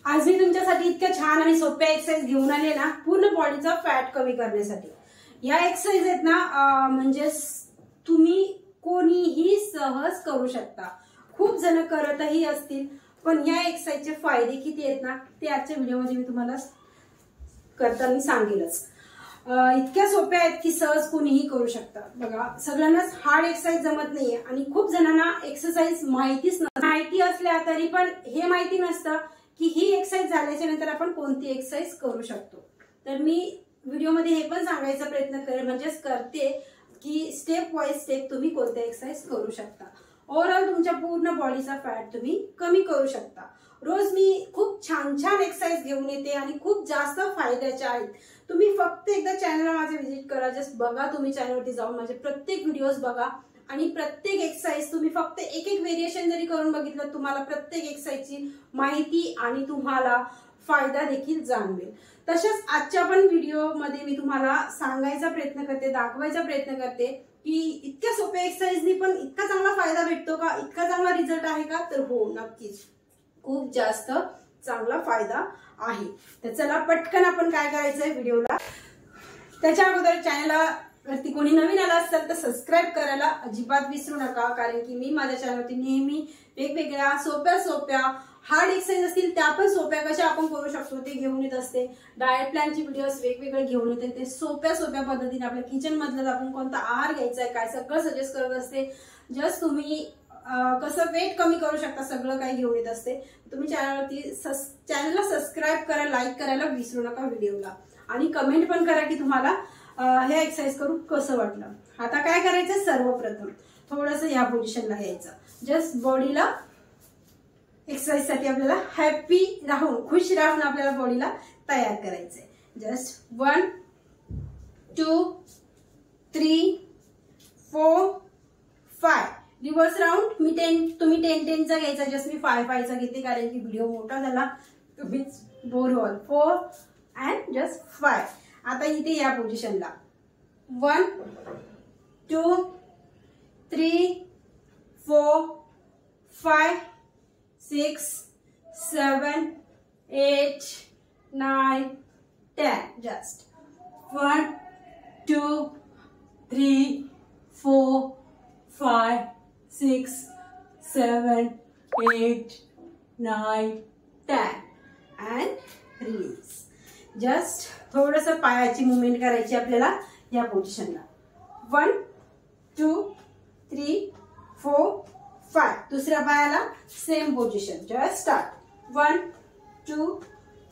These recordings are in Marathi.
आज मी तुमच्यासाठी इतक्या छान आणि सोप्या एक्सरसाइज घेऊन आले ना, पूर्ण बॉडीचा फॅट कमी करण्यासाठी। या एक्सरसाइज आहेत ना, म्हणजे तुम्ही कोणीही सहज करू शकता। खूप जण करतही असतील, पण या एक्सरसाइजचे फायदे किती आहेत ना, ते आजच्या व्हिडिओमध्ये मी तुम्हाला करताना सांगेलच। इतक्या सोप्या आहेत की सहज कोणीही करू शकता। बघा, सगळ्यांनाच हार्ड एक्सरसाइज जमत नाहीये आणि खूप जणांना एक्सरसाइज माहितीच नसते। माहिती असल्या तरी पण हे माहिती नसतं की ही एक्सरसाइज झाल्याच्या नंतर आपण कोणती एक्सरसाइज करू शकतो। तर मी व्हिडिओमध्ये हे पण सांगायचा प्रयत्न करेन, म्हणजेच करते की स्टेप वाईज स्टेप तुम्ही कोणत्या एक्सरसाइज करू शकता। ओव्हरऑल तुमच्या पूर्ण बॉडीचा फॅट तुम्ही कमी करू शकता। रोज मी खूप छान छान एक्सरसाइज घेऊन येते आणि खूप जास्त फायद्याच्या आहेत। तुम्ही फक्त एकदा चॅनलला माझे व्हिजिट करा, जस्ट बघा, तुम्ही चॅनलवरती जाऊन माझे प्रत्येक व्हिडिओज बघा आणि प्रत्येक एक्सरसाइज तुम्ही फक्त एक एक व्हेरिएशन जरी करून बघितलं, तुम्हाला प्रत्येक एक्सरसाइजची माहिती आणि तुम्हाला फायदा देखील जाणवेल। तसेच आजच्या पण व्हिडिओमध्ये मी तुम्हाला सांगायचा प्रयत्न करते, दाखवायचा प्रयत्न करते की इतक्या सोप्या एक्सरसाइजनी पण इतका चांगला फायदा भेटतो का, इतका चांगला रिझल्ट आहे का? तर हो, नक्कीच खूप जास्त चांगला फायदा आहे। तर चला पटकन आपण काय करायचंय व्हिडिओला, त्याच्या अगोदर चॅनलला वरती कोणी नवीन आला असेल तर सबस्क्राइब करायला अजिबात विसरू नका, कारण की मी माझ्या चॅनलवरती नेहमी वेगवेगळ्या सोप्या हार्ड एक्सरसाइज असतील त्या पण सोप्या कशा आपण करू शकतो ते घेऊन येत असते। डाएट प्लॅनची व्हिडिओज वेगवेगळे घेऊन येते, ते सोप्या पद्धतीने आपल्या किचन मधलं आपण कोणता आहार घ्यायचा आहे काय सगळं सजेस्ट करत असते। जस्ट तुम्ही कसं वेट कमी करू शकता सगळं काही घेऊन येत असते। तुम्ही चॅनलला सबस्क्राइब करा, लाईक करायला विसरू नका व्हिडिओला, आणि कमेंट पण करा की तुम्हाला हे एक्सरसाइज करून कसं वाटलं। आता काय करायचं, सर्वप्रथम थोडंसं या पोझिशनला यायचं। जस्ट बॉडीला एक्सरसाइज साठी आपल्याला हॅपी राहून, खुश राहून आपल्याला बॉडीला तयार करायचंय। Just 1 2 3 4 5 reverse round. तुम्ही 10 चा घ्यायचा, जस्ट मी 5 चा घेते कारण की व्हिडिओ मोठा झाला तुम्ही बोर व्हाल। 4 अँड जस्ट 5। आता इथे या पोझिशनला 1 2 3 4 5 6 7 8 9 10। Just 1 2 3 4 5 6 7 8 9 10 and release। जस्ट थोडंसं पायाची मुवमेंट करायची आपल्याला या पोझिशनला। 1 2 3 4 5। दुसऱ्या पायाला same position. Just start 1 2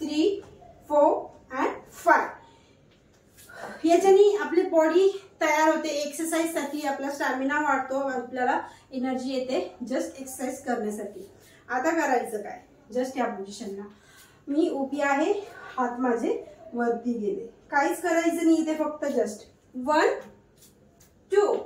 3 4 and 5। याच्यानी आपली बॉडी तयार होते एक्सरसाइज साठी, आपला स्टॅमिना वाढतो, आपल्याला एनर्जी येते जस्ट एक्सरसाइज करण्यासाठी। आता करायचं काय, जस्ट या पोझिशनला मी उभी आहे, हात माझे वरती गेले, काहीच करायचं नाही इथे, फक्त जस्ट 1 2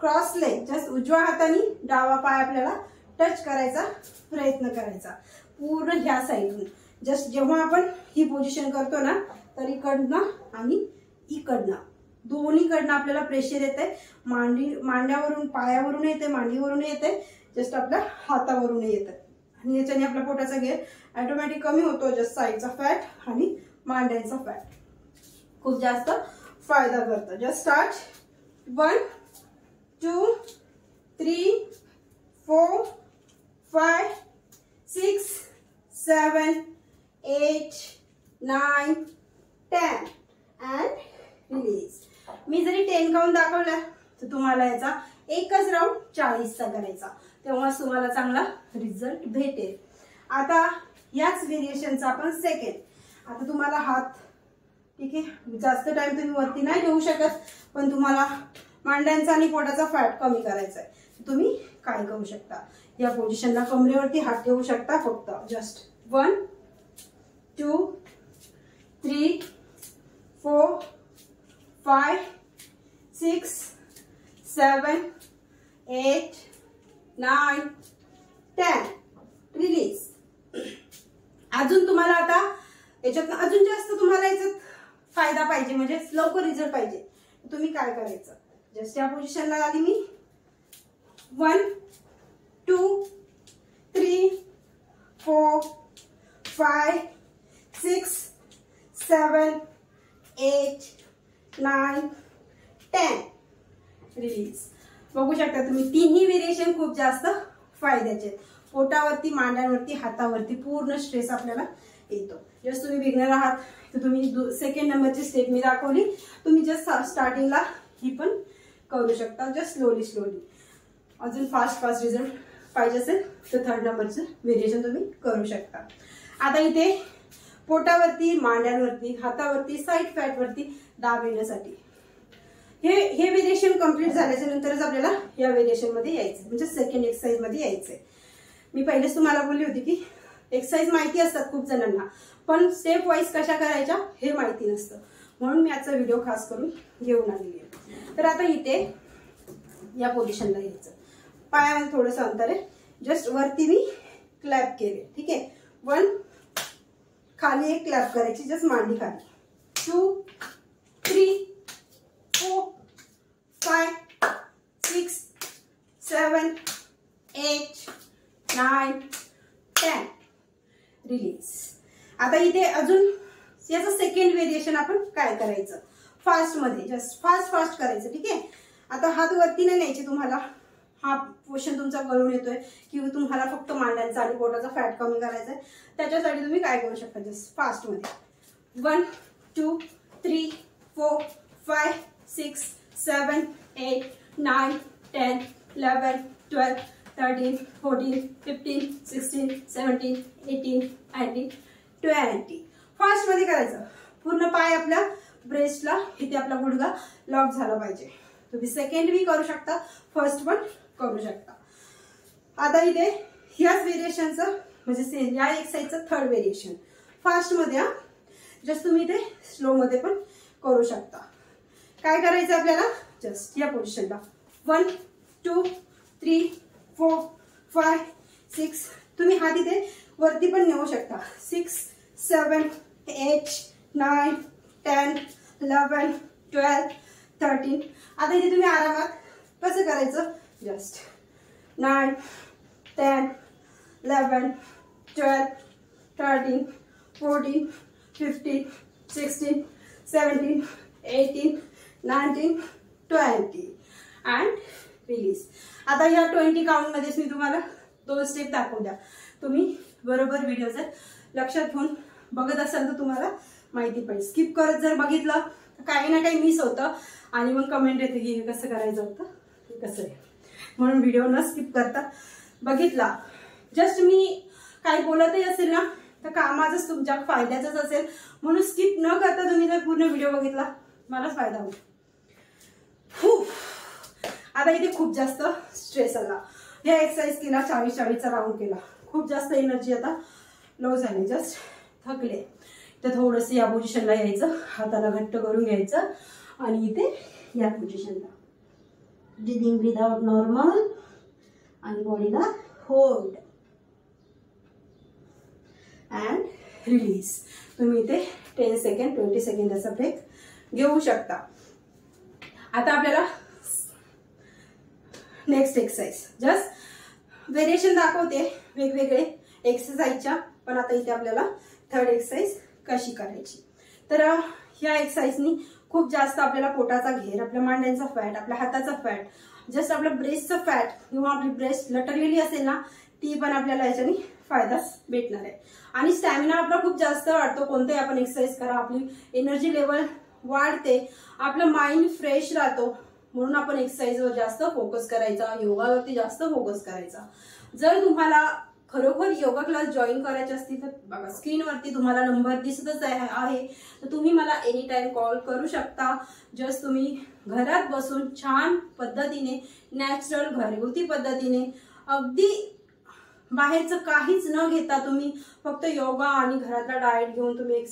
क्रॉस लेग। जस्ट उजव्या हाताने डावा पाय आपल्याला टच करायचा प्रयत्न करायचा पूर्ण ह्या साईडून। जस्ट जेव्हा आपण ही पोझिशन करतो ना, तर इकडनं आणि इकडनं दोन्हीकडनं आपल्याला प्रेशर येते, मांड्यावरून, पायावरून येते, मांडीवरून येते, जस्ट आपल्या हातावरून येते, आणि याच्याने आपल्या पोटाचा घेर ऑटोमॅटिक कमी होतो। जस्ट साईडचा फॅट आणि मांड्यांचा फॅट खूप जास्त फायदा करतो। Just start 1 2 3 4 5 6 7 8 9 10 and release। मी जरी 10 काउंट दाखवला तर तुम्हाला याचा एकच राऊंड 40 चा करायचा, तेव्हाच तुम्हाला चांगला रिझल्ट भेटेल। आता याच व्हेरिएशनचा आपण सेकंड। आता तुम्हाला हात, ठीक आहे, जास्त टाइम तुम्ही वरती नाही ठेवू शकत, पण तुम्हाला मांड्यांचा आणि पोटाचा फॅट कमी करायचा आहे, तुम्ही काय करू शकता, या पोझिशनला कमरेवरती हात ठेवू शकता फक्त। Just 1 2 3 4 5 6 7 8 9 10 release. अजून तुम्हाला आता याच्यात अजून जास्त तुम्हाला याच्यात फायदा पाहिजे, म्हणजे लवकर रिझल्ट पाहिजे, तुम्ही काय करायचं, जस्ट या पोझिशनला आली मी 1 2 3 4 5 6 7 8 9 10 रिलीज. बघू शकता तुम्ही तिन्ही व्हेरिएशन खूप जास्त फायद्याचे आहेत. पोटावरती, मांड्यांवरती, हातावरती पूर्ण स्ट्रेस आपल्याला येतो. जस्ट तुम्ही बिगनर आहात तर तुम्ही सेकंड नंबरची स्टेप मी दाखवली, तुम्ही जस्ट स्टार्टिंगला ही पण करू शकता, जस्ट स्लोली स्लोली. अजून फास्ट रिझल्ट पाहिजे असेल तर थर्ड नंबरचं व्हेरिएशन तुम्ही करू शकता. आता इथे पोटावरती, मांड्यांवरती, हातावरती, साईड फॅटवरती दाब येण्यासाठी हे व्हेरिएशन कम्प्लीट झाल्याच्या नंतरच आपल्याला या व्हेरिएशन मध्ये यायचं, म्हणजे सेकंड एक्सरसाइज मध्ये यायचंय. मी पहिलेच तुम्हाला बोलली होती की एक्सरसाइज माहिती असतात खूप जणांना, पण स्टेप वाईज कशा करायच्या हे माहिती नसतं, म्हणून मी आजचा व्हिडिओ खास करून घेऊन आलेली आहे. तर आता इथे या पोझिशनला यायचं, पायामध्ये थोडंसं अंतर आहे, जस्ट वरती मी क्लॅप केले. ठीक आहे, 1 खाली एक क्लॅप करायची, जस्ट मांडी खाली. 2 3 4 5 6 7 8 9 10 रिलीज. आता इथे अजून याचं सेकंड व्हेरिएशन आपण काय करायचं, फास्ट मध्ये, जस्ट फास्ट करायचं. ठीक आहे, आता हात वरती नाही न्यायचे तुम्हाला, हा पोर्शन तुमचा गळून येतोय किंवा तुम्हाला फक्त मांड्यांचा आणि पोटाचा फॅट कमी करायचा आहे, त्याच्यासाठी तुम्ही काय करू शकता, जस्ट फास्ट मध्ये 1 2 3 4 5 6 7 8 9 10 11 12 13 14 15 16 17 18 19 20. फास्ट मध्ये करायचं. पूर्ण पाय आपल्या ब्रेस्टला, इथे आपला गुडघा लॉक झाला पाहिजे. तुम्ही सेकंड बी करू शकता, फर्स्ट पण करू शकता. आता इथे ह्याच व्हेरिएशनचं म्हणजे या एक्सरसाइजचं थर्ड व्हेरिएशन फास्ट मध्ये, जस्ट तुम्ही इथे स्लो मध्ये पण करू शकता. काय करायचं आपल्याला, जस्ट या पोझिशनला 1 2 3 4 5 6, तुम्ही हात इथे वरती पण नेऊ शकता, 6 7 8 9 10 11 12 13. आता इथे तुम्ही आरामात कसं करायचं, जस्ट 9 10 11 12 13 14 15 16 17 18 19 20 अँड रिलीज. आता या 20 काउंट मध्येच मी तुम्हाला 2 स्टेप दाखवल्या. तुम्ही बरोबर व्हिडिओ जर लक्षात घेऊन बघत असाल तर तुम्हाला माहिती पडेल. स्किप करत जर बघितलं तर काही ना काही मिस होतं आणि मग कमेंट येते की हे कसं करायचं होतं, हे कसं आहे. म्हणून व्हिडिओ न स्किप करता बघितला. जस्ट मी काही बोलतही असेल ना तर कामाचंच तुमच्या फायद्याचंच असेल, म्हणून स्किप न करता तुम्ही जर पूर्ण व्हिडिओ बघितला मलाच फायदा होईल. आता इथे खूप जास्त स्ट्रेस आला, या एक्सरसाइज केला, 40-40चा राऊंड केला, खूप जास्त एनर्जी आता लो झाली, जस्ट थकले. तर थोडंसं या पोझिशनला यायचं, हाताला घट्ट करून घ्यायचं आणि इथे या पोझिशनला ब्रीदिंग विदाउट नॉर्मल आणि बॉडीला होल्ड अँड रिलीज. तुम्ही इथे 10 सेकंड 20 सेकंदाचा ब्रेक घेऊ शकता. आता आपल्याला नेक्स्ट एक्सरसाइज, जस्ट व्हेरिएशन दाखवते वेगवेगळे एक्सरसाइजच्या, पण आता इथे आपल्याला थर्ड एक्सरसाइज कशी करायची. तर ह्या एक्सरसाइजनी खूप जास्त आपल्याला पोटाचा घेर, आपल्या मांड्यांचा फॅट, आपल्या हाताचा फॅट, जस्ट आपल्या ब्रेस्टचं फॅट किंवा आपली ब्रेस्ट लटकलेली असेल ना ती पण आपल्याला याच्याने फायदाच भेटणार आहे. आणि स्टॅमिना आपला खूप जास्त वाढतो. कोणतेही आपण एक्सरसाइज करा, आपली एनर्जी लेवल वाढते, आपलं माइंड फ्रेश राहतो. म्हणून आपण एक्सरसाइजवर जास्त फोकस करायचा, योगावरती जास्त फोकस करायचा. जर तुम्हाला खरोखर योगा क्लास जॉईन करायचे असतील तर बघा स्क्रीनवरती तुम्हाला नंबर दिसतच आहे, तर तुम्ही मला एनी टाइम कॉल करू शकता. जस्ट तुम्ही घरात बसून छान पद्धतीने, नॅचरल घरगुती पद्धतीने, अगदी बाहेरचं काहीच न घेता तुम्ही फक्त योगा आणि घरातला डाएट घेऊन तुम्ही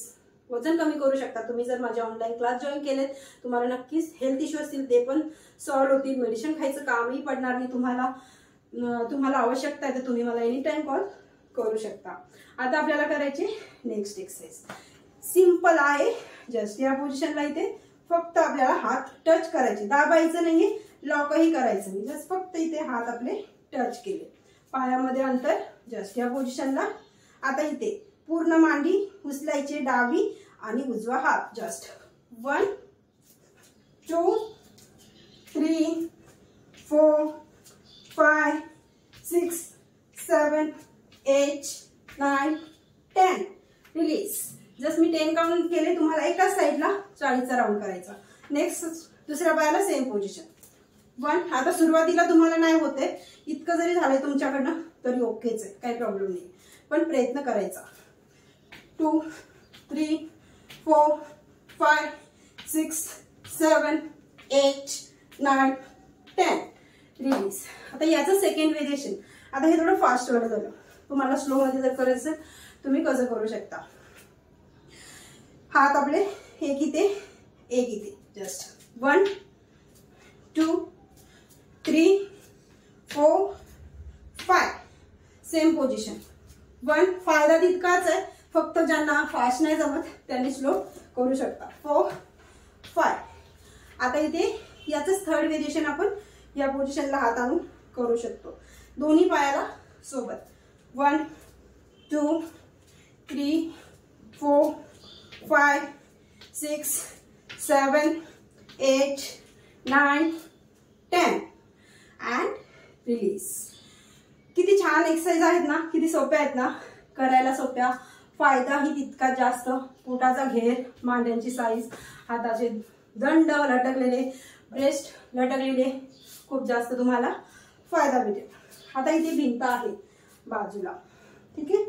वजन कमी करू शकता. तुम्ही जर माझे ऑनलाईन क्लास जॉईन केलेत तुम्हाला नक्कीच हेल्थ इश्यू असतील ते पण सॉल्व्ह होतील, मेडिसिन खायचं कामही पडणार नाही. तुम्हाला आवश्यकता आहे तर तुम्ही मला एनी टाइम कॉल करू शकता. आता आपल्याला करायचे नेक्स्ट एक्सरसाइज, सिंपल आहे. जस्ट या पोझिशनला इथे फक्त आपल्याला हात टच करायचे, दाबायचं नाहीये, लॉकही करायचं नाही, जस्ट फक्त इथे हात आपले टच केले, पायामध्ये अंतर, जस्ट या पोझिशनला. आता इथे पूर्ण मांडी उचलायची, डावी आणि उजवा हात. जस्ट 1 2 3 4 5 6 7 8 9 10. रिलीज. जस्ट मी 10 काउंट केले. तुम्हाला एकाच साईडला 40चा राऊंड करायचा. नेक्स्ट दुसऱ्या पायाला सेम पोझिशन. 1. आता सुरुवातीला तुम्हाला नाही होते, इतकं जरी झालंय तुमच्याकडनं तरी ओकेच आहे, काही प्रॉब्लेम नाही, पण प्रयत्न करायचा. 2 3 4 5 6 7 8 9 10. रिलीज. आता याचं सेकंड व्हेरिएशन. आता हे थोडं फास्ट वर झालं. तुम्हाला स्लो मध्ये जर करायचं तुम्ही कसं करू शकता. हात आपले एक इथे एक इथे. जस्ट 1 2 3 4 5. Same position. 1. फायदा तितकाच आहे, फक्त ज्यांना फास्ट नाही जमत त्यांनी स्लो करू शकता. 4 5. आता इथे याच थर्ड व्हेरिएशन आपण या पोझिशनला हात आणून करू शकतो, दोन्ही पायाला सोबत. 1 2 3 4 5 6 7 8 9 10. And release. किती छान एक्सरसाइज आहेत ना, किती सोप्या आहेत ना, करायला सोप्या, फायदाही तितका जास्त. पोटाचा घेर, मांड्यांची साईज, हाताचे दंड लटकलेले, ब्रेस्ट लटकलेले, खूप जास्त तुम्हाला फायदा भेटेल. आता इथे भिंत आहे बाजूला, ठीक आहे.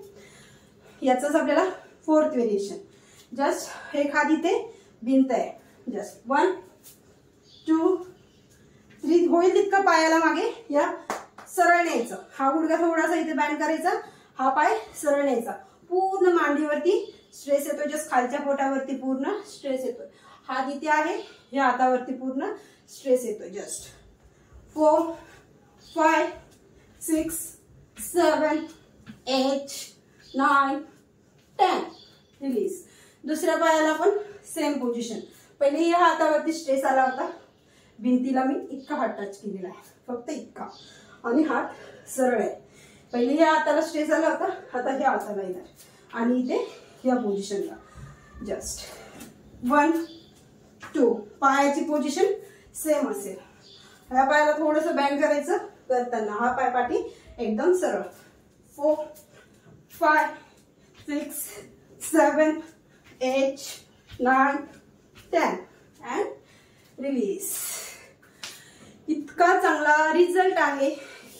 याचंच आपल्याला फोर्थ व्हेरिएशन. जस्ट एक हात इथे भिंत आहे. जस्ट 1 2 3. होईल तितकं पायाला मागे या सरळ न्यायचं. हा गुडघा थोडासा इथे बँड करायचा, हा पाय सरळ न्यायचा. पूर्ण मांडीवरती स्ट्रेस येतो, जस्ट खालच्या पोटावरती पूर्ण स्ट्रेस येतो. हात इथे आहे, या हातावरती पूर्ण स्ट्रेस येतो. जस्ट 4 5 6 7 8 9 10. रिलीज. दुसऱ्या पायाला पण सेम पोझिशन. पहिले या हातावरती स्ट्रेस आला होता, भिंतीला मी इतका हात टच केलेला आहे, फक्त इतका, आणि हात सरळ आहे. पहिले या हाताला स्ट्रेस आला होता, आता ह्या हाताला येणार आणि इथे या पोझिशनला. जस्ट 1 2. पायाची पोझिशन सेम असेल. ह्या पायाला थोडंसं बँड करायचं करताना, हा पाय पाठी एकदम सरळ. 4 5 6 7 8 9 10. And release. इतका चांगला रिझल्ट आहे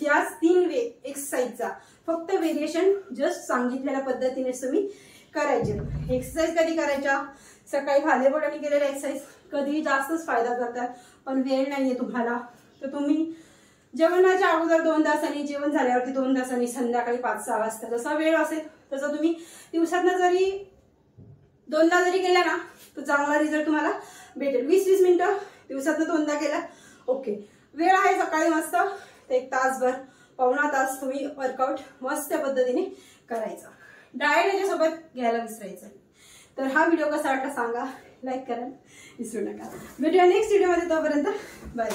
याच 3 एक्सरसाइजचा. फक्त व्हेरिएशन जस्ट सांगितलेल्या पद्धतीने तुम्ही करायचे. एक्सरसाइज कधी करायच्या, सकाळी खालीपणाने केलेल्या एक्सरसाइज कधी जास्तच फायदा करतात, पण वेळ नाहीये तुम्हाला, तर तुम्ही जेवणाच्या अगोदर 2 तासांनी, जेवण झाल्यावरती 2 तासांनी, संध्याकाळी 5-6 वाजता जसा वेळ असेल तसं तुम्ही दिवसातनं जरी 2दा जरी केला ना तर चांगला रिझल्ट तुम्हाला भेटेल. 20-20 मिनिटं दिवसातनं 2दा केला ओके. वेळ आहे सकाळी मस्त, तर 1 तासभर, पावणा तास तुम्ही वर्कआउट मस्त पद्धतीने करायचा. डाएट याच्यासोबत घ्यायला विसरायचं. तर हा व्हिडिओ कसा वाटला सांगा, लाईक करा विसरू नका. भेटूया नेक्स्ट व्हिडिओमध्ये, तोपर्यंत बाय.